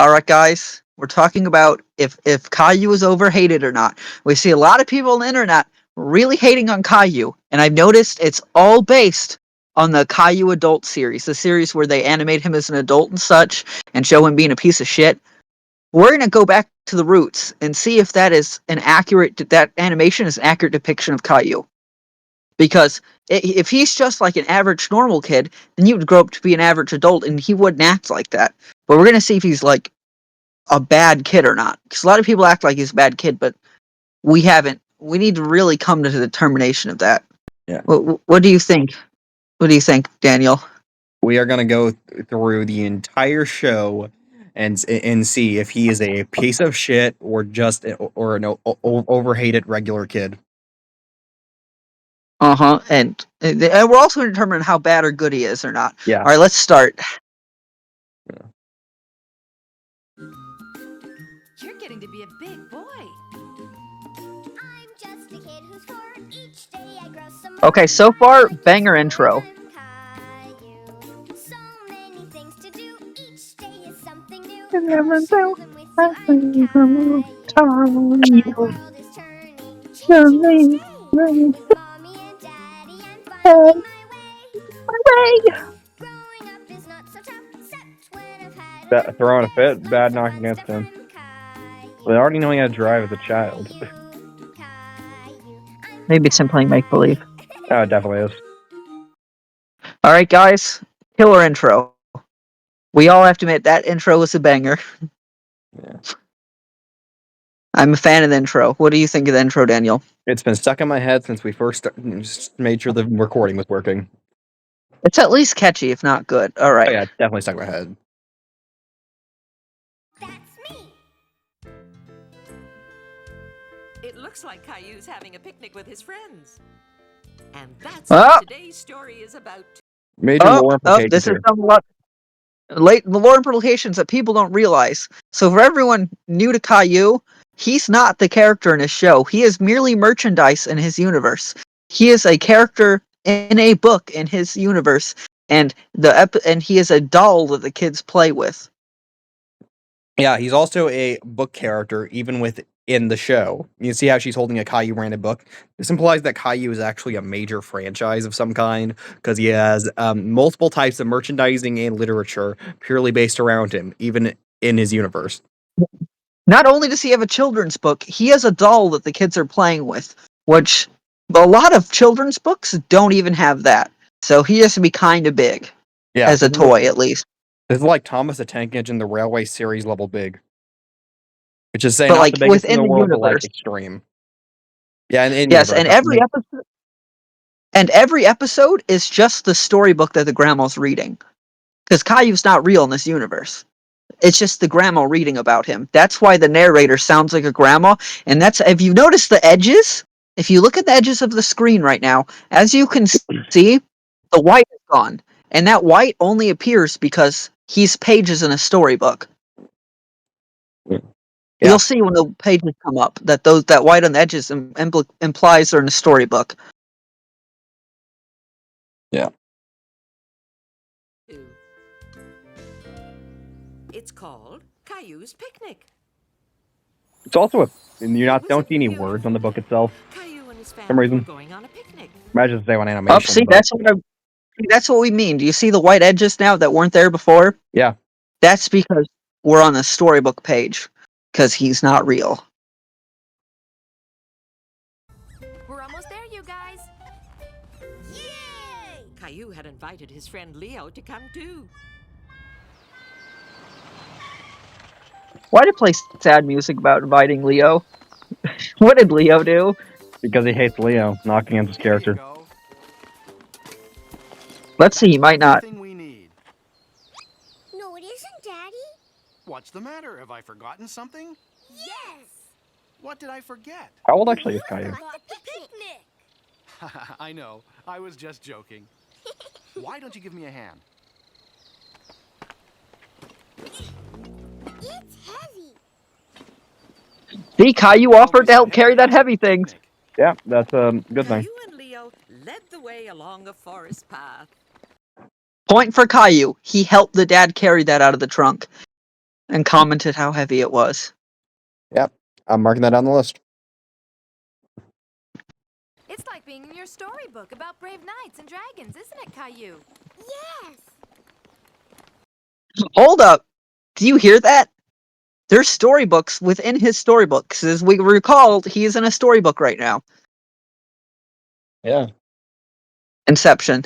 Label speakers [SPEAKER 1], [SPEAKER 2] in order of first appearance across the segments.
[SPEAKER 1] Alright, guys, we're talking about if Caillou is overhated or not. We see a lot of people on the internet really hating on Caillou, and I've noticed it's all based on the Caillou adult series, the series where they animate him as an adult and such, and show him being a piece of shit. We're gonna go back to the roots and see if that animation is an accurate depiction of Caillou. Because if he's just like an average normal kid, then he would grow up to be an average adult, and he wouldn't act like that. But we're gonna see if he's like a bad kid or not. Because a lot of people act like he's a bad kid, but we haven't. We need to really come to the determination of that.
[SPEAKER 2] Yeah.
[SPEAKER 1] What do you think? What do you think, Daniel?
[SPEAKER 2] We are going to go through the entire show and see if he is a piece of shit or just or an overhated regular kid.
[SPEAKER 1] And we're also going to determine how bad or good he is or not.
[SPEAKER 2] Yeah.
[SPEAKER 1] All right, let's start.
[SPEAKER 2] Yeah.
[SPEAKER 3] You're getting to be a big boy.
[SPEAKER 4] I'm just a kid who's 4. Each day I grow some more.
[SPEAKER 1] Okay, so far, banger intro.
[SPEAKER 4] So many things to do. Each day is something new.
[SPEAKER 1] You never
[SPEAKER 4] Show
[SPEAKER 1] know
[SPEAKER 4] them with
[SPEAKER 1] how
[SPEAKER 4] I'm
[SPEAKER 1] you
[SPEAKER 4] Caillou.
[SPEAKER 1] can
[SPEAKER 4] My world is turning, changing each day. With mommy and daddy, I'm finding my way. Growing up is not so tough, except when I've had
[SPEAKER 2] Throwing a fit, bad knock against him. They already knowing how to drive as a child.
[SPEAKER 1] Maybe it's him playing make-believe.
[SPEAKER 2] Oh, it definitely is.
[SPEAKER 1] Alright, guys. Killer intro. We all have to admit, that intro was a banger.
[SPEAKER 2] Yeah.
[SPEAKER 1] I'm a fan of the intro. What do you think of the intro, Daniel?
[SPEAKER 2] It's been stuck in my head since we first made sure the recording was working.
[SPEAKER 1] It's at least catchy, if not good. Alright.
[SPEAKER 2] Oh yeah, it's definitely stuck in my head.
[SPEAKER 4] That's me.
[SPEAKER 3] It looks like Caillou's having a picnic with his friends. And that's what today's story is about.
[SPEAKER 2] Major lore implications
[SPEAKER 1] this is
[SPEAKER 2] here.
[SPEAKER 1] some the lore implications that people don't realize. So for everyone new to Caillou, he's not the character in his show. He is merely merchandise in his universe. He is a character in a book in his universe, and he is a doll that the kids play with.
[SPEAKER 2] Yeah, he's also a book character, even within the show. You can see how she's holding a Caillou branded book. This implies that Caillou is actually a major franchise of some kind, because he has multiple types of merchandising and literature purely based around him, even in his universe.
[SPEAKER 1] Not only does he have a children's book, he has a doll that the kids are playing with, which a lot of children's books don't even have that. So he has to be kind of big, as a toy at least.
[SPEAKER 2] This is like Thomas the Tank Engine, the Railway series level big. Which is saying
[SPEAKER 1] But
[SPEAKER 2] not
[SPEAKER 1] like
[SPEAKER 2] the biggest in
[SPEAKER 1] within
[SPEAKER 2] the
[SPEAKER 1] the
[SPEAKER 2] world, but like
[SPEAKER 1] universe.
[SPEAKER 2] extreme. Yeah, in
[SPEAKER 1] Yes,
[SPEAKER 2] universe.
[SPEAKER 1] and every episode is just the storybook that the grandma's reading. Because Caillou's not real in this universe. It's just the grandma reading about him. That's why the narrator sounds like a grandma. And that's, if you notice the edges, if you look at the edges of the screen right now, as you can see, the white is gone. And that white only appears because he's pages in a storybook.
[SPEAKER 2] Yeah.
[SPEAKER 1] You'll see when the pages come up that that white on the edges implies they're in a storybook.
[SPEAKER 2] Yeah.
[SPEAKER 3] It's called Caillou's Picnic.
[SPEAKER 2] It's also don't see any words on the book itself.
[SPEAKER 3] Caillou and his family
[SPEAKER 2] some reason.
[SPEAKER 3] were going on a picnic.
[SPEAKER 2] Imagine say on animation.
[SPEAKER 1] See, that's what we mean. Do you see the white edges now that weren't there before?
[SPEAKER 2] Yeah.
[SPEAKER 1] That's because we're on the storybook page, because he's not real.
[SPEAKER 3] We're almost there, you guys.
[SPEAKER 4] Yay!
[SPEAKER 3] Caillou had invited his friend Leo to come too.
[SPEAKER 1] Why did play sad music about inviting Leo? What did Leo do?
[SPEAKER 2] Because he hates Leo, knocking against his character.
[SPEAKER 1] Let's see, he might not.
[SPEAKER 5] We need.
[SPEAKER 4] No, it isn't, Daddy.
[SPEAKER 5] What's the matter? Have I forgotten something?
[SPEAKER 4] Yes.
[SPEAKER 5] What did I forget?
[SPEAKER 2] How old actually is Caillou?
[SPEAKER 4] The picnic.
[SPEAKER 5] I know. I was just joking. Why don't you give me a hand?
[SPEAKER 4] It's heavy.
[SPEAKER 1] See, Caillou offered to help carry that heavy thing.
[SPEAKER 2] Yeah, that's a good thing.
[SPEAKER 3] Caillou and Leo led the way along a forest path.
[SPEAKER 1] Point for Caillou. He helped the dad carry that out of the trunk. and commented how heavy it was.
[SPEAKER 2] Yep, I'm marking that down the list.
[SPEAKER 6] It's like being in your storybook about brave knights and dragons, isn't it, Caillou?
[SPEAKER 4] Yes.
[SPEAKER 1] Hold up. Do you hear that? There's storybooks within his storybooks. As we recalled, he is in a storybook right now.
[SPEAKER 2] Yeah.
[SPEAKER 1] Inception.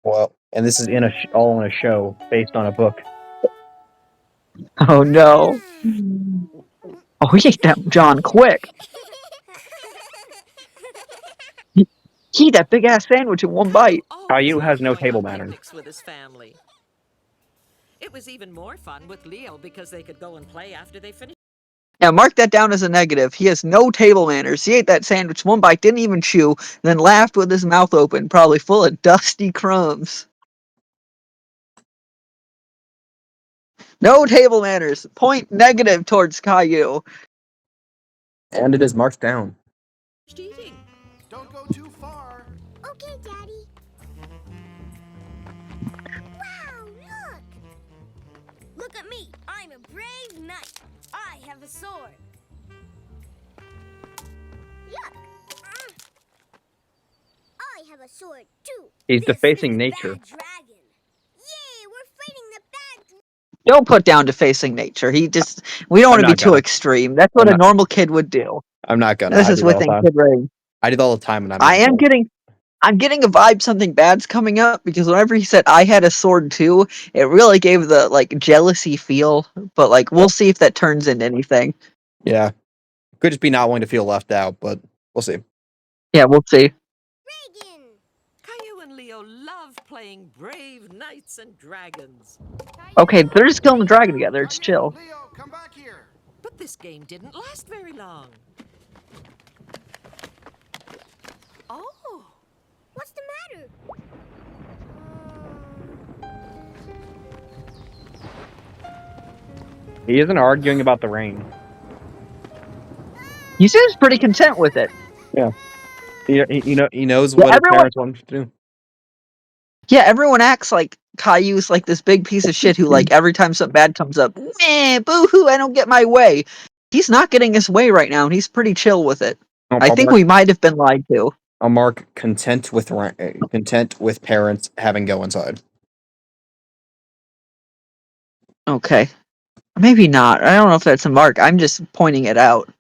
[SPEAKER 2] Well, and this is all in a show based on a book.
[SPEAKER 1] Oh no. Oh, he ate that John quick. He ate that big ass sandwich in one bite.
[SPEAKER 2] Caillou has no
[SPEAKER 3] Going
[SPEAKER 2] table
[SPEAKER 3] on
[SPEAKER 2] manners.
[SPEAKER 3] picnics with his family. It was even more fun with Leo because they could go and play after they finished.
[SPEAKER 1] Now mark that down as a negative. He has no table manners. He ate that sandwich one bite, didn't even chew, then laughed with his mouth open, probably full of dusty crumbs. No table manners. Point negative towards Caillou.
[SPEAKER 2] And it is marked down.
[SPEAKER 3] Eating.
[SPEAKER 5] Don't go too far.
[SPEAKER 4] Okay, Daddy. Wow, look! Look at me. I'm a brave knight. I have a sword. Look. I have a sword too.
[SPEAKER 2] He's
[SPEAKER 4] This
[SPEAKER 2] defacing
[SPEAKER 4] is
[SPEAKER 2] nature.
[SPEAKER 4] Bad dragon. Yay, we're fighting the bad dragon.
[SPEAKER 1] Don't put down defacing nature. We don't want to be
[SPEAKER 2] not
[SPEAKER 1] too
[SPEAKER 2] gonna.
[SPEAKER 1] extreme. That's what
[SPEAKER 2] I'm
[SPEAKER 1] a
[SPEAKER 2] not-
[SPEAKER 1] normal kid would do.
[SPEAKER 2] I'm not gonna.
[SPEAKER 1] This
[SPEAKER 2] I
[SPEAKER 1] is
[SPEAKER 2] do it all the
[SPEAKER 1] within
[SPEAKER 2] time.
[SPEAKER 1] kid range.
[SPEAKER 2] I do it all the time, and I'm.
[SPEAKER 1] I'm getting a vibe something bad's coming up because whenever he said I had a sword too, it really gave the like jealousy feel. But like we'll see if that turns into anything.
[SPEAKER 2] Yeah, could just be not wanting to feel left out, but we'll see.
[SPEAKER 1] Yeah, we'll see.
[SPEAKER 4] Dragon.
[SPEAKER 3] Caillou and Leo loved playing brave knights and dragons.
[SPEAKER 1] Okay, they're just killing the dragon together. It's chill.
[SPEAKER 5] Leo, come back here.
[SPEAKER 3] But this game didn't last very long.
[SPEAKER 4] Oh, what's the matter?
[SPEAKER 2] He isn't arguing about the rain.
[SPEAKER 1] He seems pretty content with it.
[SPEAKER 2] Yeah, he knows
[SPEAKER 1] Yeah,
[SPEAKER 2] what his parents want him to do.
[SPEAKER 1] Yeah, everyone acts like Caillou's like this big piece of shit who like every time something bad comes up, meh, boo-hoo, I don't get my way. He's not getting his way right now, and he's pretty chill with it. I think we might have been lied to.
[SPEAKER 2] I'll mark content with parents having go inside.
[SPEAKER 1] Okay. Maybe not. I don't know if that's a mark. I'm just pointing it out.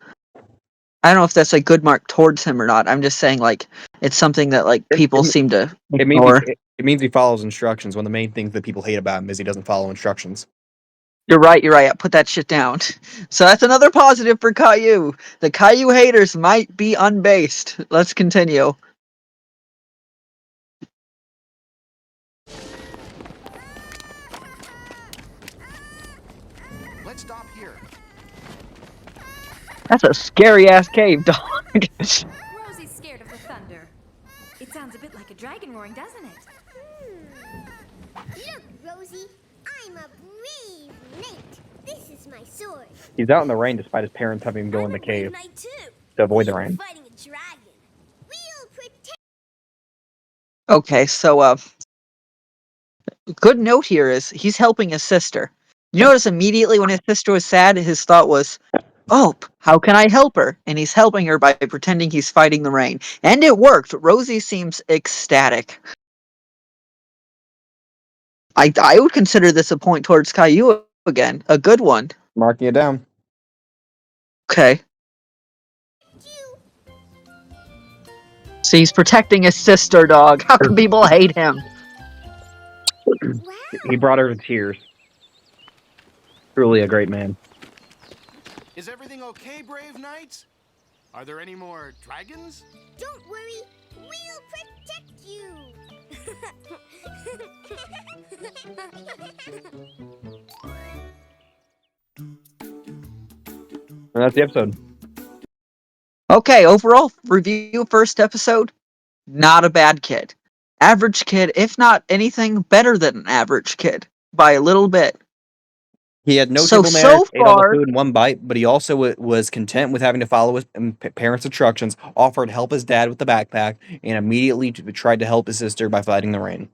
[SPEAKER 1] I don't know if that's a good mark towards him or not. I'm just saying, like, it's something that, like, people seem to ignore.
[SPEAKER 2] It means he follows instructions, when the main thing that people hate about him is he doesn't follow instructions.
[SPEAKER 1] You're right. Put that shit down. So that's another positive for Caillou. The Caillou haters might be unbased. Let's continue.
[SPEAKER 5] Let's stop here.
[SPEAKER 1] That's a scary-ass cave, dog.
[SPEAKER 6] Rosie's scared of the thunder. It sounds a bit like a dragon roaring, doesn't it?
[SPEAKER 4] Look, Rosie. I'm a brave knight. This is my sword.
[SPEAKER 2] He's out in the rain despite his parents having him go in the cave to avoid the rain.
[SPEAKER 4] Fighting a dragon. We'll protect.
[SPEAKER 1] Okay, so, good note here is he's helping his sister. You notice immediately when his sister was sad, his thought was, oh, how can I help her? And he's helping her by pretending he's fighting the rain. And it worked. Rosie seems ecstatic. I would consider this a point towards Caillou again. A good one.
[SPEAKER 2] Marking it down.
[SPEAKER 1] Okay. So he's protecting his sister, dog. How can people hate him?
[SPEAKER 4] Wow.
[SPEAKER 2] He brought her to tears. Truly a great man.
[SPEAKER 5] Is everything okay, brave knights? Are there any more dragons?
[SPEAKER 4] Don't worry. We'll protect you.
[SPEAKER 2] And that's the episode.
[SPEAKER 1] Okay, overall review first episode. Not a bad kid. Average kid, if not anything better than an average kid. By a little bit.
[SPEAKER 2] He had no
[SPEAKER 1] So
[SPEAKER 2] table manners, ate all the
[SPEAKER 1] far-
[SPEAKER 2] food in one bite, but he also was content with having to follow his parents' instructions, offered help his dad with the backpack, and immediately tried to help his sister by fighting the rain.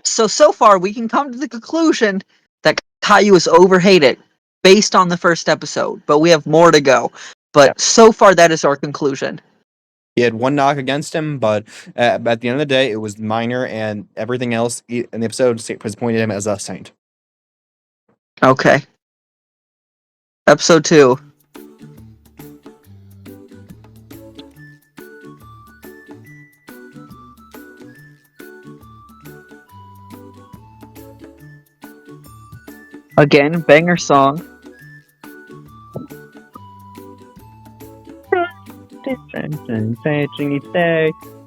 [SPEAKER 1] So far we can come to the conclusion that Caillou is overhated based on the first episode, but we have more to go. But so far, that is our conclusion.
[SPEAKER 2] He had one knock against him, but at the end of the day, it was minor, and everything else in the episode was pointed him as a saint.
[SPEAKER 1] Okay. Episode 2. Again, banger song.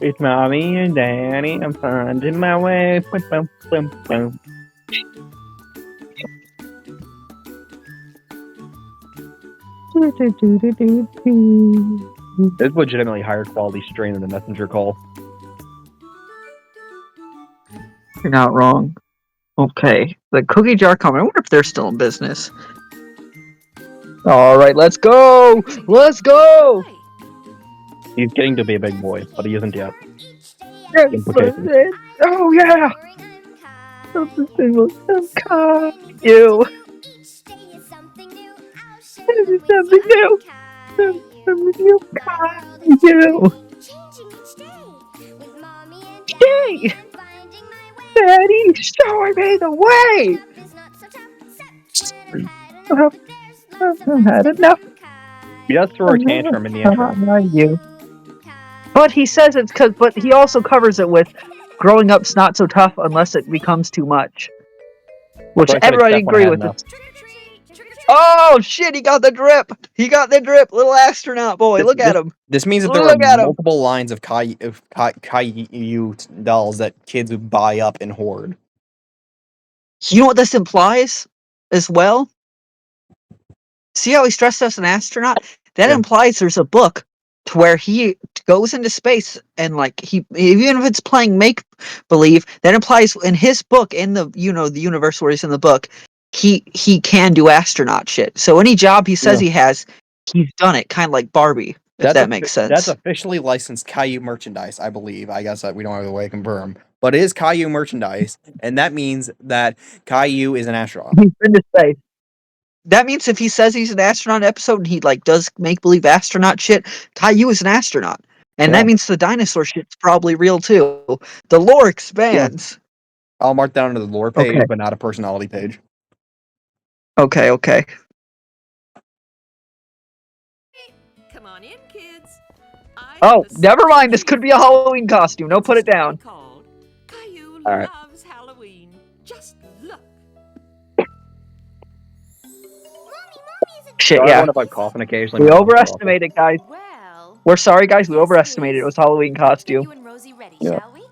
[SPEAKER 2] It's mommy and daddy. I'm finding my way. Boom, boom, boom. It's legitimately higher quality strain than the messenger call.
[SPEAKER 1] You're not wrong. Okay. The cookie jar company. I wonder if they're still in business. Alright, let's go! Let's go!
[SPEAKER 2] He's getting to be a big boy, but he isn't yet. Implications.
[SPEAKER 1] Oh yeah! You. Something new. You. Yay! Daddy, showing me the way! I've had enough.
[SPEAKER 2] He does throw a tantrum in the intro.
[SPEAKER 1] You. But he says it's because, but he also covers it with growing up's not so tough unless it becomes too much. Which
[SPEAKER 2] So I said
[SPEAKER 1] everybody
[SPEAKER 2] except when I
[SPEAKER 1] agree
[SPEAKER 2] had
[SPEAKER 1] with.
[SPEAKER 2] enough.
[SPEAKER 1] Oh shit, he got the drip! He got the drip! Little astronaut boy, look at him!
[SPEAKER 2] This means that there
[SPEAKER 1] Look at
[SPEAKER 2] are
[SPEAKER 1] him.
[SPEAKER 2] multiple lines of Caillou dolls that kids would buy up and hoard.
[SPEAKER 1] You know what this implies as well? See how he's dressed as an astronaut? That
[SPEAKER 2] Yeah.
[SPEAKER 1] implies there's a book to where he goes into space and like he even if it's playing make believe, that implies in his book, in the the universe where he's in the book, he can do astronaut shit. So any job he says he has, he's done it, kind of like Barbie, if that makes sense.
[SPEAKER 2] That's officially licensed Caillou merchandise, I believe. I guess we don't have a way to confirm. But it is Caillou merchandise, and that means that Caillou is an astronaut.
[SPEAKER 1] He's been to space. That means if he says he's an astronaut episode and he like does make believe astronaut shit, Caillou is an astronaut. And that means the dinosaur shit's probably real too. The lore expands.
[SPEAKER 2] I'll mark that onto the lore page,
[SPEAKER 1] Okay.
[SPEAKER 2] but not a personality page.
[SPEAKER 1] Okay.
[SPEAKER 3] Come on in, kids.
[SPEAKER 1] Oh, never mind. This could be a Halloween costume. No, put it down.
[SPEAKER 3] Caillou
[SPEAKER 2] All right.
[SPEAKER 3] loves Halloween. Just look.
[SPEAKER 1] Shit,
[SPEAKER 2] So I
[SPEAKER 1] yeah.
[SPEAKER 2] wonder if I cough occasionally.
[SPEAKER 1] We overestimated, guys.
[SPEAKER 6] Well,
[SPEAKER 1] We're sorry, guys. We overestimated. It was Halloween costume.
[SPEAKER 6] you and Rosie ready,
[SPEAKER 2] Yeah.
[SPEAKER 6] shall we?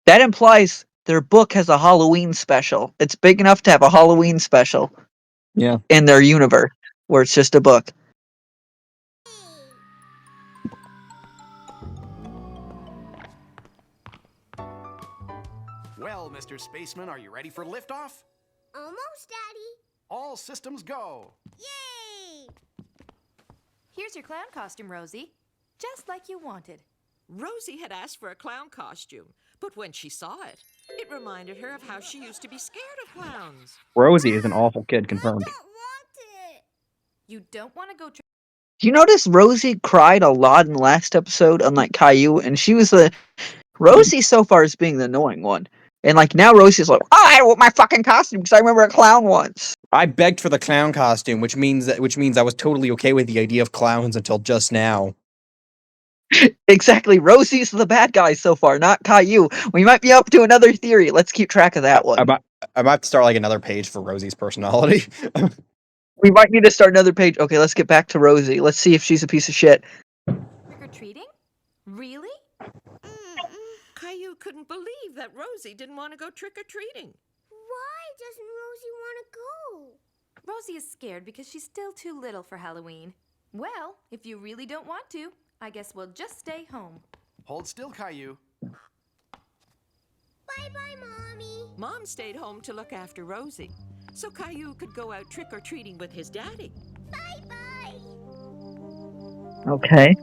[SPEAKER 1] That implies their book has a Halloween special. It's big enough to have a Halloween special.
[SPEAKER 2] Yeah.
[SPEAKER 1] In their universe, where it's just a book.
[SPEAKER 5] Well, Mr. Spaceman, are you ready for liftoff?
[SPEAKER 4] Almost, Daddy.
[SPEAKER 5] All systems go.
[SPEAKER 4] Yay!
[SPEAKER 6] Here's your clown costume, Rosie. Just like you wanted.
[SPEAKER 3] Rosie had asked for a clown costume, but when she saw it, it reminded her of how she used to be scared of clowns.
[SPEAKER 2] Rosie is an awful kid,
[SPEAKER 4] I
[SPEAKER 2] confirmed.
[SPEAKER 4] don't want it.
[SPEAKER 6] You don't want to go
[SPEAKER 1] Do you notice Rosie cried a lot in the last episode, unlike Caillou, and she was Rosie so far is being the annoying one. And like now Rosie's like, oh, I want my fucking costume because I remember a clown once.
[SPEAKER 2] I begged for the clown costume, which means I was totally okay with the idea of clowns until just now.
[SPEAKER 1] Exactly. Rosie's the bad guy so far, not Caillou. We might be up to another theory. Let's keep track of that one.
[SPEAKER 2] I'm about to start like another page for Rosie's personality.
[SPEAKER 1] We might need to start another page. Okay, let's get back to Rosie. Let's see if she's a piece of shit.
[SPEAKER 6] trick-or-treating? Really?
[SPEAKER 3] Caillou couldn't believe that Rosie didn't want to go trick-or-treating.
[SPEAKER 4] Why doesn't Rosie want to go?
[SPEAKER 6] Rosie is scared because she's still too little for Halloween. Well, if you really don't want to, I guess we'll just stay home.
[SPEAKER 5] Hold still, Caillou.
[SPEAKER 4] Bye-bye, Mommy.
[SPEAKER 3] Mom stayed home to look after Rosie, so Caillou could go out trick-or-treating with his daddy.
[SPEAKER 4] Bye-bye.
[SPEAKER 1] Okay.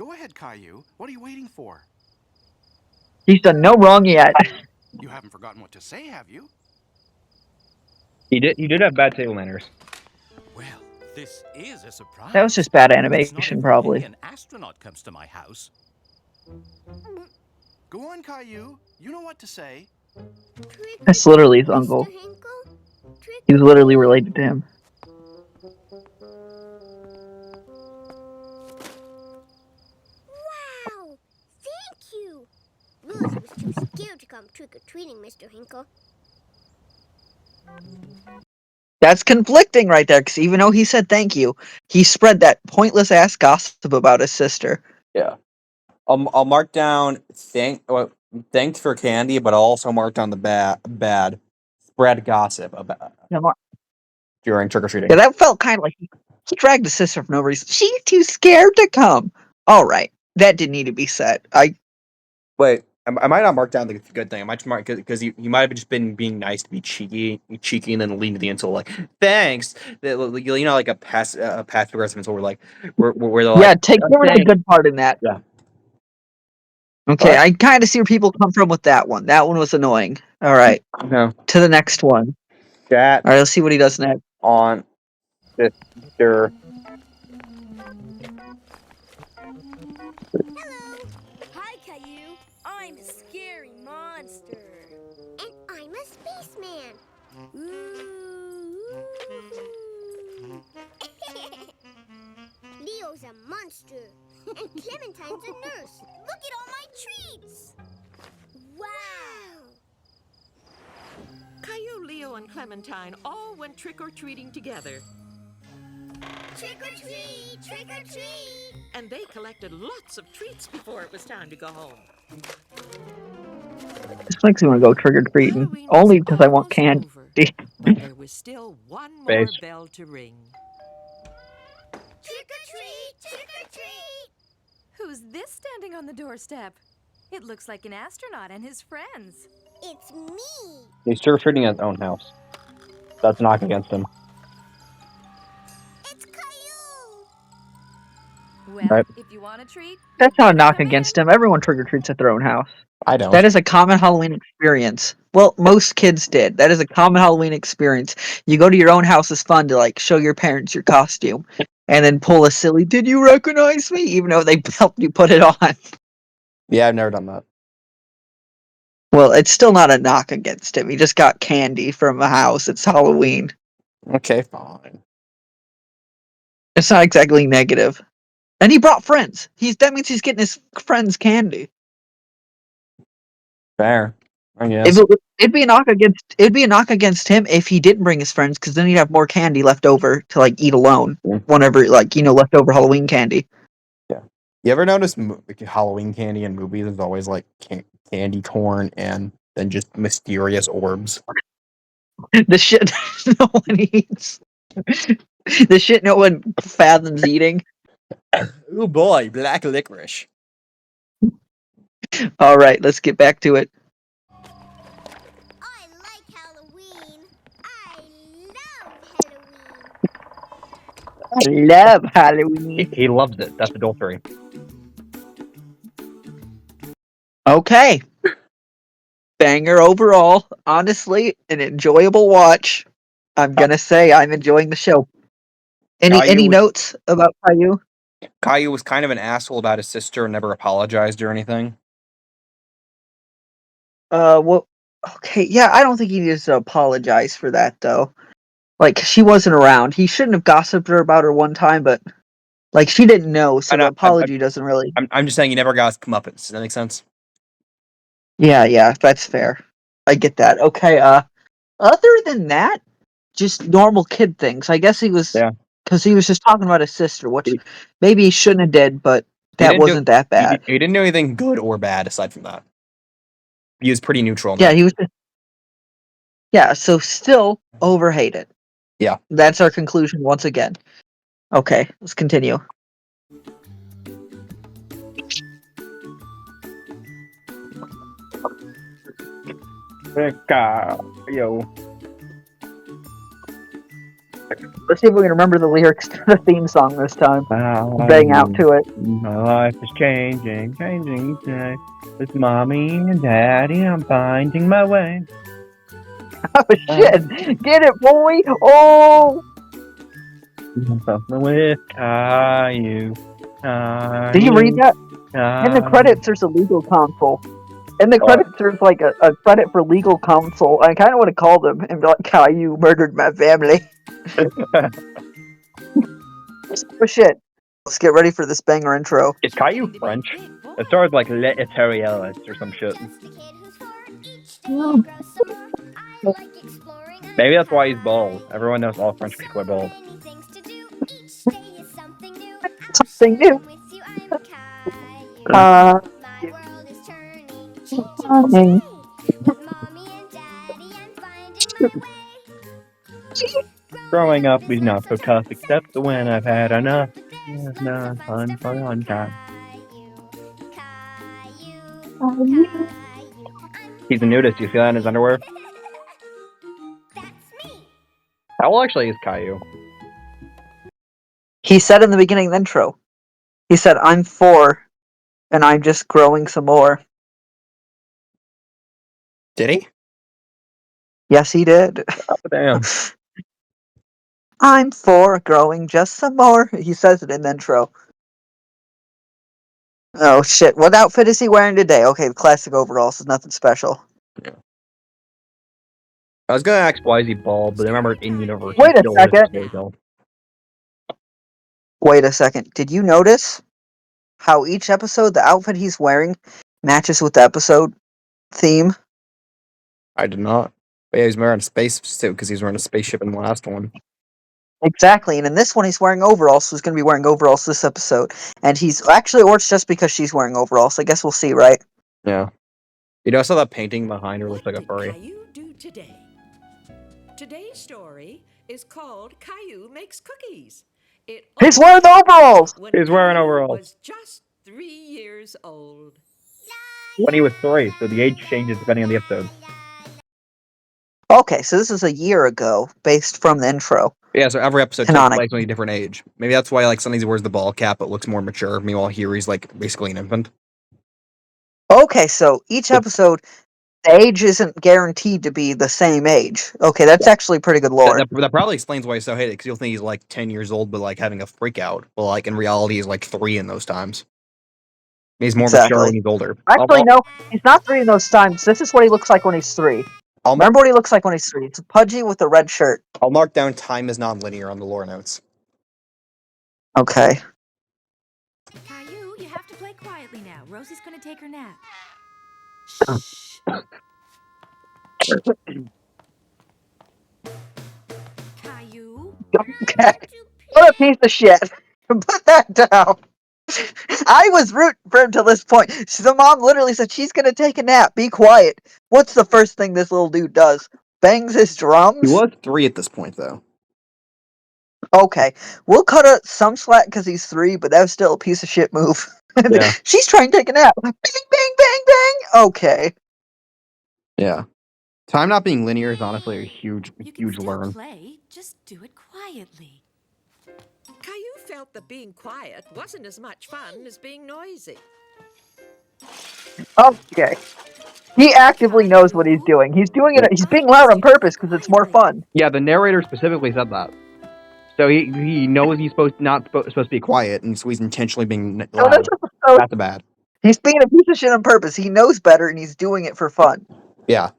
[SPEAKER 5] Go ahead, Caillou. What are you waiting for?
[SPEAKER 1] He's done no wrong yet.
[SPEAKER 5] You haven't forgotten what to say, have you?
[SPEAKER 2] You did have bad table manners.
[SPEAKER 7] Well, this is a surprise.
[SPEAKER 1] That was just bad
[SPEAKER 7] It's not
[SPEAKER 1] animation,
[SPEAKER 7] every
[SPEAKER 1] probably.
[SPEAKER 7] day an astronaut comes to my house.
[SPEAKER 5] Go on, Caillou. You know what to say.
[SPEAKER 4] Trick or
[SPEAKER 1] That's literally his
[SPEAKER 4] treat,
[SPEAKER 1] uncle.
[SPEAKER 4] Mr. Hinkle. Trick
[SPEAKER 1] He's
[SPEAKER 4] or
[SPEAKER 1] literally
[SPEAKER 4] treat.
[SPEAKER 1] related to him.
[SPEAKER 4] Wow! Thank you! Rosie was too scared to come trick-or-treating, Mr. Hinkle.
[SPEAKER 1] That's conflicting right there, because even though he said thank you, he spread that pointless ass gossip about his sister.
[SPEAKER 2] Yeah. I'll mark down thanks for candy, but I'll also mark down the bad spread gossip about during trick or treating.
[SPEAKER 1] Yeah, that felt kind of like he dragged his sister for no reason. She's too scared to come. All right, that didn't need to be said.
[SPEAKER 2] Wait, I might not mark down the good thing. I might mark because he might have just been being nice to be cheeky, and then lean to the insult like thanks. You know, like a passive aggressive insult where they're
[SPEAKER 1] Yeah,
[SPEAKER 2] like,
[SPEAKER 1] take there was a
[SPEAKER 2] thanks.
[SPEAKER 1] good part in that.
[SPEAKER 2] Yeah.
[SPEAKER 1] Okay,
[SPEAKER 2] What?
[SPEAKER 1] I kind of see where people come from with that one. That one was annoying. All right,
[SPEAKER 2] No.
[SPEAKER 1] to the next one.
[SPEAKER 2] Chat
[SPEAKER 1] All right, let's see what he does next.
[SPEAKER 2] on sister.
[SPEAKER 4] Hello! Hi, Caillou. I'm a scary monster. And I'm a spaceman. Leo's a monster. And Clementine's a nurse. Look at all my treats! Wow!
[SPEAKER 3] Caillou, Leo, and Clementine all went trick-or-treating together,
[SPEAKER 4] Trick or treat! Trick or treat!
[SPEAKER 3] and they collected lots of treats before it was time to go home.
[SPEAKER 1] This makes me want to go trick or treating,
[SPEAKER 3] Halloween was
[SPEAKER 1] only because I want
[SPEAKER 3] almost
[SPEAKER 1] candy.
[SPEAKER 3] over, but there was still one more
[SPEAKER 2] Base.
[SPEAKER 3] bell to ring.
[SPEAKER 4] Trick or treat! Trick or treat!
[SPEAKER 6] Who's this standing on the doorstep? It looks like an astronaut and his friends.
[SPEAKER 4] It's me!
[SPEAKER 2] He's trick or treating at his own house. That's knock against him.
[SPEAKER 4] It's Caillou!
[SPEAKER 6] Well,
[SPEAKER 2] Right.
[SPEAKER 6] if you want a treat,
[SPEAKER 1] That's
[SPEAKER 6] you
[SPEAKER 1] not a
[SPEAKER 6] better
[SPEAKER 1] knock
[SPEAKER 6] come
[SPEAKER 1] against
[SPEAKER 6] in.
[SPEAKER 1] him. Everyone trick or treats at their own house.
[SPEAKER 2] I don't.
[SPEAKER 1] That is a common Halloween experience. Well, most kids did. That is a common Halloween experience. You go to your own house is fun to like show your parents your costume, and then pull a silly "Did you recognize me?" even though they helped you put it on.
[SPEAKER 2] Yeah, I've never done that.
[SPEAKER 1] Well, it's still not a knock against him. He just got candy from a house. It's Halloween.
[SPEAKER 2] Okay, fine.
[SPEAKER 1] It's not exactly negative. And he brought friends. That means he's getting his friends candy.
[SPEAKER 2] Fair. I
[SPEAKER 1] If
[SPEAKER 2] guess.
[SPEAKER 1] it'd be a knock against him if he didn't bring his friends, because then he'd have more candy left over to like eat alone.
[SPEAKER 2] Yeah.
[SPEAKER 1] Whenever leftover Halloween candy.
[SPEAKER 2] Yeah. You ever notice Halloween candy in movies is always like candy corn and then just mysterious orbs?
[SPEAKER 1] The shit no one eats. The shit no one fathoms eating.
[SPEAKER 2] Oh boy, black licorice.
[SPEAKER 1] All right, let's get back to it.
[SPEAKER 4] I like Halloween. I love Halloween.
[SPEAKER 1] I love Halloween.
[SPEAKER 2] He loves it. That's adultery.
[SPEAKER 1] Okay. Banger overall. Honestly, an enjoyable watch. I'm gonna say I'm enjoying the show. Any notes about Caillou?
[SPEAKER 2] Caillou was kind of an asshole about his sister and never apologized or anything.
[SPEAKER 1] Well, okay, yeah, I don't think he needs to apologize for that though. Like she wasn't around. He shouldn't have gossiped her about her one time, but like she didn't know, so the apology doesn't really.
[SPEAKER 2] I'm just saying he never got his comeuppance. Does that make sense?
[SPEAKER 1] Yeah, that's fair. I get that. Okay, other than that, just normal kid things. I guess he was because he was just talking about his sister, which maybe he shouldn't have did, but that wasn't that bad.
[SPEAKER 2] He didn't do anything good or bad aside from that. He was pretty neutral.
[SPEAKER 1] Yeah, he was. Yeah, so still overhated.
[SPEAKER 2] Yeah.
[SPEAKER 1] That's our conclusion once again. Okay, let's continue.
[SPEAKER 2] Yo.
[SPEAKER 1] Let's see if we can remember the lyrics to the theme song this time. Bang out to it.
[SPEAKER 8] My life is changing each day. With mommy and daddy, I'm finding my way.
[SPEAKER 1] Oh shit! Get it, boy! Oh!
[SPEAKER 8] Something with Caillou.
[SPEAKER 1] Did you read that? In the credits, there's a legal counsel. In the credits, there's like a credit for legal counsel. I kind of want to call them and be like, Caillou murdered my family. Oh shit. Let's get ready for this banger intro.
[SPEAKER 8] Is Caillou French? It starts like Le Eterialis or some shit. Maybe that's why he's bald. Everyone knows all French people are bald.
[SPEAKER 1] Something new.
[SPEAKER 8] Growing up is not so tough, except when I've had enough. It's not fun for a long time. He's a nudist. You see that in his underwear? How old actually is Caillou?
[SPEAKER 1] He said in the beginning of the intro, he said, I'm 4, and I'm just growing some more.
[SPEAKER 2] Did he?
[SPEAKER 1] Yes, he did.
[SPEAKER 8] Oh, damn.
[SPEAKER 1] I'm 4, growing just some more. He says it in the intro. Oh shit, what outfit is he wearing today? Okay, the classic overalls is nothing special.
[SPEAKER 2] Yeah.
[SPEAKER 8] I was gonna ask why is he bald, but I remember in universe.
[SPEAKER 1] Wait a second. Wait a second. Did you notice how each episode, the outfit he's wearing matches with the episode theme?
[SPEAKER 2] I did not. But yeah, he's wearing a space suit because he's wearing a spaceship in the last one.
[SPEAKER 1] Exactly, and in this one he's wearing overalls, so he's going to be wearing overalls this episode. And he's actually, or it's just because she's wearing overalls. I guess we'll see, right?
[SPEAKER 2] Yeah. You know, I saw that painting behind her looks like a furry.
[SPEAKER 3] What did Caillou do today? Today's story is called Caillou Makes Cookies.
[SPEAKER 1] He's wearing the overalls!
[SPEAKER 8] He's wearing
[SPEAKER 3] Caillou
[SPEAKER 8] overalls.
[SPEAKER 3] was just 3 years old.
[SPEAKER 8] When he was 3, so the age changes depending on the episode.
[SPEAKER 1] Okay, so this is a year ago, based from the intro.
[SPEAKER 2] Yeah, so every episode takes
[SPEAKER 1] Canonic.
[SPEAKER 2] place when he's a different age. Maybe that's why like sometimes he wears the ball cap but looks more mature. Meanwhile here he's like basically an infant.
[SPEAKER 1] Okay, so each episode, the age isn't guaranteed to be the same age. Okay, that's actually pretty good lore.
[SPEAKER 2] That probably explains why he's so hated, because you'll think he's like 10 years old but like having a freak out. But like in reality he's like 3 in those times. He's more mature
[SPEAKER 1] Exactly.
[SPEAKER 2] when he's older.
[SPEAKER 1] Actually, no, he's not 3 in those times. This is what he looks like when he's 3. Remember what he looks like when he's 3. It's pudgy with a red shirt.
[SPEAKER 2] I'll mark down time is non-linear on the lore notes.
[SPEAKER 1] Okay.
[SPEAKER 6] Caillou, you have to play quietly now. Rosie's gonna take her nap. Caillou?
[SPEAKER 1] Okay. What a piece of shit. Put that down. I was rooting for him till this point. So the mom literally said she's gonna take a nap. Be quiet. What's the first thing this little dude does? Bangs his drums?
[SPEAKER 2] He was 3 at this point though.
[SPEAKER 1] Okay. We'll cut some slack because he's 3, but that was still a piece of shit move.
[SPEAKER 2] Yeah.
[SPEAKER 1] She's trying to take a nap. Bang, bang, bang, bang. Okay.
[SPEAKER 2] Yeah. Time not being linear is honestly a huge
[SPEAKER 6] You can still
[SPEAKER 2] learn.
[SPEAKER 6] play, just do it quietly.
[SPEAKER 3] Caillou felt that being quiet wasn't as much fun as being noisy.
[SPEAKER 1] Okay. He actively knows what he's doing. He's doing it. He's being loud on purpose because it's more fun.
[SPEAKER 2] Yeah, the narrator specifically said that. So he knows he's supposed to be quiet, and so he's intentionally being
[SPEAKER 1] No,
[SPEAKER 2] loud.
[SPEAKER 1] this episode,
[SPEAKER 2] That's bad.
[SPEAKER 1] he's being a piece of shit on purpose. He knows better, and he's doing it for fun.
[SPEAKER 2] Yeah.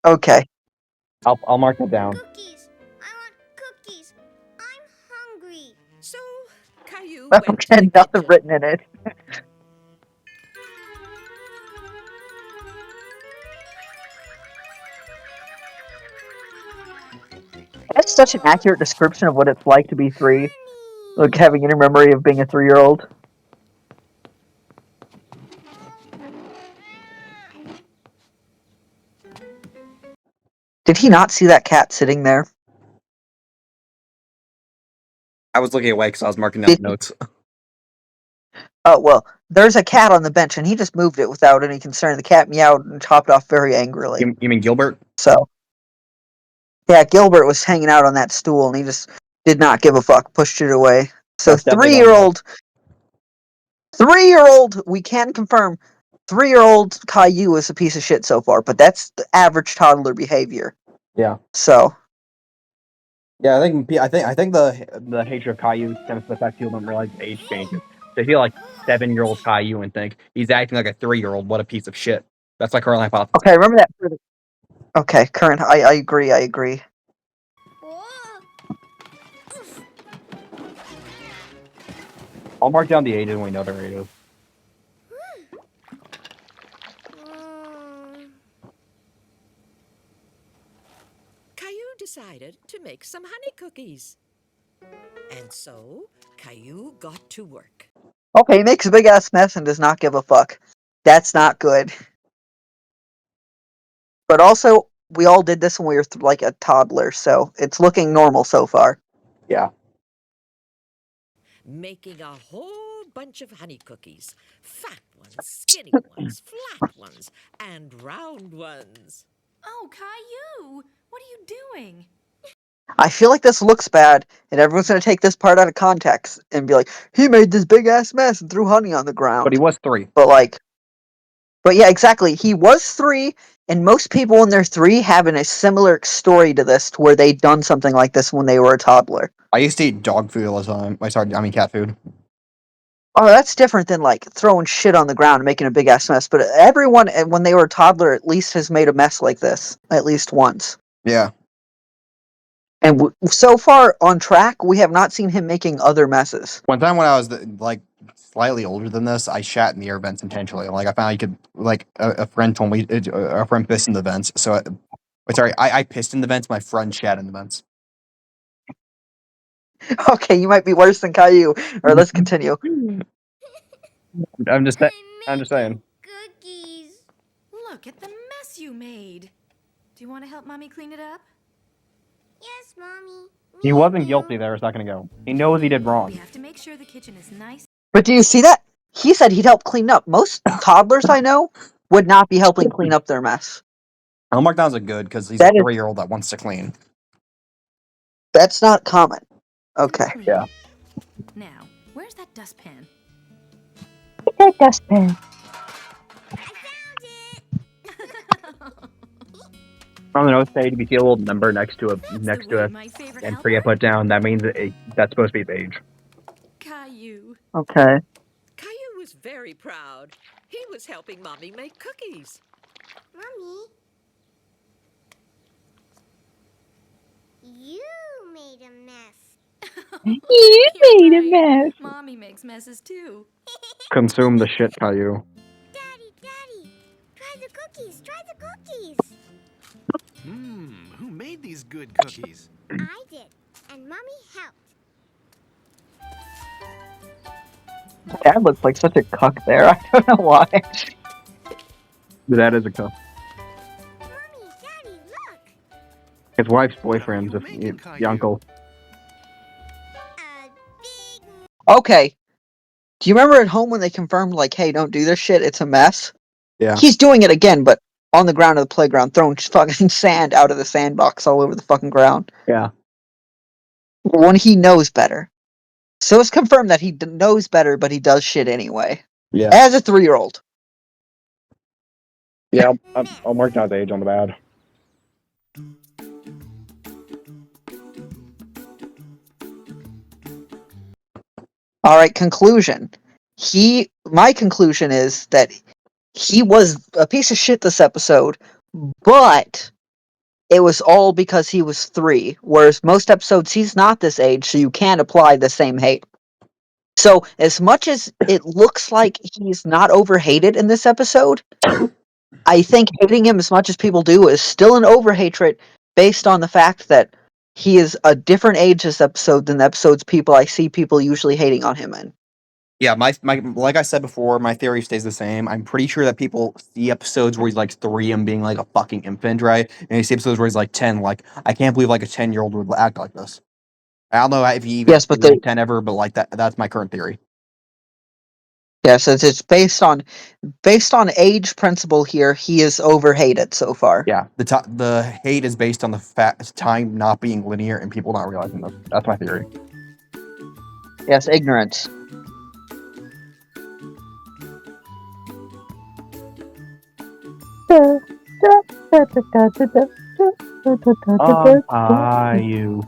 [SPEAKER 1] Okay.
[SPEAKER 8] I'll mark that down.
[SPEAKER 4] Cookies. I want cookies. I'm hungry.
[SPEAKER 3] So Caillou went to the
[SPEAKER 1] And nothing
[SPEAKER 3] kitchen.
[SPEAKER 1] written in it. That's such an accurate description of what it's like to be 3. Like having any memory of being a 3-year-old. Did he not see that cat sitting there?
[SPEAKER 2] I was looking away because I was marking down the notes.
[SPEAKER 1] Oh, well, there's a cat on the bench, and he just moved it without any concern. The cat meowed and hopped off very angrily.
[SPEAKER 2] You mean Gilbert?
[SPEAKER 1] So, yeah, Gilbert was hanging out on that stool, and he just did not give a fuck, pushed it away. So
[SPEAKER 8] That's definitely not
[SPEAKER 1] 3-year-old, we can confirm 3-year-old Caillou is a piece of shit so far, but that's the average toddler behavior.
[SPEAKER 2] Yeah.
[SPEAKER 1] So
[SPEAKER 2] Yeah, I think the hatred of Caillou stems from the fact people don't realize age changes. They feel like 7-year-old Caillou and think he's acting like a 3-year-old. What a piece of shit. That's my current hypothesis.
[SPEAKER 1] okay, remember that. Okay, current. I agree. I agree.
[SPEAKER 2] I'll mark down the ages when we know their ages.
[SPEAKER 3] Caillou decided to make some honey cookies. And so, Caillou got to work.
[SPEAKER 1] Okay, he makes a big ass mess and does not give a fuck. That's not good. But also, we all did this when we were like a toddler, so it's looking normal so far.
[SPEAKER 2] Yeah.
[SPEAKER 3] Making a whole bunch of honey cookies. Fat ones, skinny ones, flat ones, and round ones.
[SPEAKER 6] Oh, Caillou! What are you doing?
[SPEAKER 1] I feel like this looks bad, and everyone's gonna take this part out of context and be like, "He made this big ass mess and threw honey on the ground."
[SPEAKER 2] But he was 3.
[SPEAKER 1] But yeah, exactly. He was 3, and most people when they're 3 have a similar story to this, to where they'd done something like this when they were a toddler.
[SPEAKER 2] I used to eat dog food all the time. Cat food.
[SPEAKER 1] Oh, that's different than like throwing shit on the ground and making a big ass mess. But everyone, when they were a toddler, at least has made a mess like this at least once.
[SPEAKER 2] Yeah.
[SPEAKER 1] And so far on track, we have not seen him making other messes.
[SPEAKER 2] One time when I was slightly older than this, I shat in the air vents intentionally. Like I found you could a friend told me a friend pissed in the vents. So I pissed in the vents. My friend shat in the vents.
[SPEAKER 1] Okay, you might be worse than Caillou. Or let's continue.
[SPEAKER 2] I'm just saying.
[SPEAKER 4] Cookies.
[SPEAKER 6] Look at the mess you made. Do you want to help Mommy clean it up?
[SPEAKER 4] Yes, Mommy.
[SPEAKER 2] He wasn't guilty there a second ago. He knows he did
[SPEAKER 6] We
[SPEAKER 2] wrong.
[SPEAKER 6] have to make sure the kitchen is nice.
[SPEAKER 1] But do you see that? He said he'd help clean up. Most toddlers I know would not be helping clean up their mess.
[SPEAKER 2] I'll mark down as a good because he's
[SPEAKER 1] That
[SPEAKER 2] a
[SPEAKER 1] is-
[SPEAKER 2] 3-year-old that wants to clean.
[SPEAKER 1] That's not common. Okay.
[SPEAKER 6] Clean.
[SPEAKER 2] Yeah.
[SPEAKER 6] Now, where's that dustpan?
[SPEAKER 1] Dustpan.
[SPEAKER 8] On the notes page, if you see a little number next to it,
[SPEAKER 6] My favorite
[SPEAKER 8] and
[SPEAKER 6] helper,
[SPEAKER 8] forget put down, that means that's supposed to be the age.
[SPEAKER 6] Caillou.
[SPEAKER 1] Okay.
[SPEAKER 3] Caillou was very proud. He was helping Mommy make cookies.
[SPEAKER 4] Mommy. You made a mess.
[SPEAKER 6] You made a mess. Mommy makes messes too.
[SPEAKER 2] Consume the shit, Caillou.
[SPEAKER 4] Daddy. Try the cookies. Try the cookies.
[SPEAKER 5] Who made these good cookies?
[SPEAKER 4] I did. And Mommy helped.
[SPEAKER 1] Dad looks like such a cuck there. I don't know why.
[SPEAKER 8] That is a cup.
[SPEAKER 4] Mommy, Daddy, look.
[SPEAKER 8] His wife's
[SPEAKER 5] What are
[SPEAKER 8] boyfriend's
[SPEAKER 5] you making,
[SPEAKER 8] the
[SPEAKER 5] Caillou?
[SPEAKER 8] uncle.
[SPEAKER 4] A big
[SPEAKER 1] Okay. Do you remember at home when they confirmed, like, hey, don't do this shit, it's a mess?
[SPEAKER 2] Yeah.
[SPEAKER 1] He's doing it again, but on the ground of the playground, throwing fucking sand out of the sandbox all over the fucking ground.
[SPEAKER 8] Yeah.
[SPEAKER 1] When he knows better. So it's confirmed that he knows better, but he does shit anyway.
[SPEAKER 2] Yeah.
[SPEAKER 1] As a 3-year-old.
[SPEAKER 8] Yeah, I'll mark down the age on the bad.
[SPEAKER 1] Alright, conclusion. My conclusion is that he was a piece of shit this episode, but it was all because he was 3, whereas most episodes he's not this age, so you can't apply the same hate. So, as much as it looks like he's not overhated in this episode, I think hating him as much as people do is still an overhatred based on the fact that he is a different age this episode than the episodes I see people usually hating on him in.
[SPEAKER 2] Yeah, my like I said before, my theory stays the same. I'm pretty sure that people see episodes where he's like 3 and being like a fucking infant, right? And you see episodes where he's like 10, like I can't believe like a 10-year-old would act like this. I don't know if he even
[SPEAKER 1] Yes, but
[SPEAKER 2] was 10 ever, but like that's my current theory.
[SPEAKER 1] Yeah, so it's based on age principle here. He is overhated so far.
[SPEAKER 2] Yeah, the hate is based on the time not being linear and people not realizing this. That's my theory.
[SPEAKER 1] Yes, ignorance.
[SPEAKER 8] You,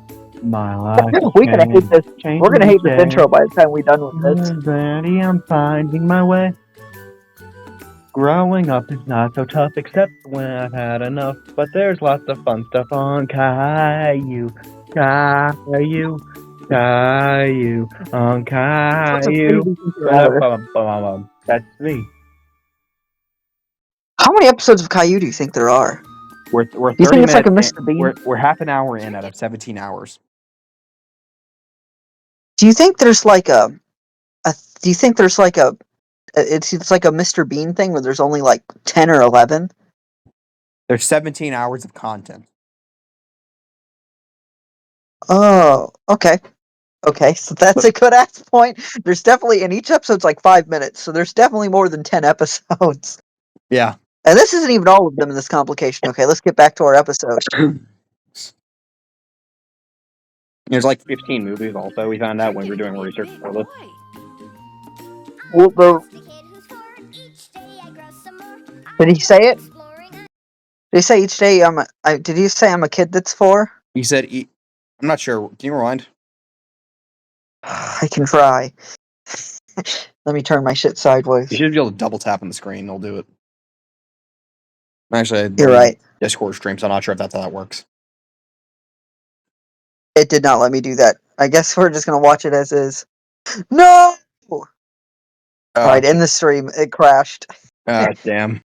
[SPEAKER 8] my life is
[SPEAKER 1] We're gonna hate this.
[SPEAKER 8] changing
[SPEAKER 1] We're gonna hate this
[SPEAKER 8] each day.
[SPEAKER 1] intro by the time we're done with this.
[SPEAKER 8] Daddy, I'm finding my way. Growing up is not so tough, except when I've had enough. But there's lots of fun stuff on Caillou, Caillou, Caillou, on Caillou. That's me.
[SPEAKER 1] How many episodes of Caillou do you think there are?
[SPEAKER 2] We're
[SPEAKER 1] Do you
[SPEAKER 2] 30
[SPEAKER 1] think it's like a
[SPEAKER 2] minutes.
[SPEAKER 1] Mr. Bean?
[SPEAKER 2] We're half an hour in out of 17 hours.
[SPEAKER 1] Do you think there's like a do you think there's like a it's like a Mr. Bean thing where there's only like 10 or 11?
[SPEAKER 2] There's 17 hours of content.
[SPEAKER 1] Oh, okay. Okay, so that's a good ass point. There's definitely, and each episode's like 5 minutes, so there's definitely more than 10 episodes.
[SPEAKER 2] Yeah.
[SPEAKER 1] And this isn't even all of them in this complication. Okay, let's get back to our episode.
[SPEAKER 2] There's like 15 movies also. We found out when we were doing research for this.
[SPEAKER 1] Well, did he say it? Did he say each day did he say I'm a kid that's 4?
[SPEAKER 2] He said, I'm not sure. Can you rewind?
[SPEAKER 1] I can try. Let me turn my shit sideways.
[SPEAKER 2] You should be able to double tap on the screen. It'll do it. Actually,
[SPEAKER 1] You're right.
[SPEAKER 2] Discord stream, so I'm not sure if that's how that works.
[SPEAKER 1] It did not let me do that. I guess we're just gonna watch it as is. No! Alright, in the stream, it crashed.
[SPEAKER 2] Damn.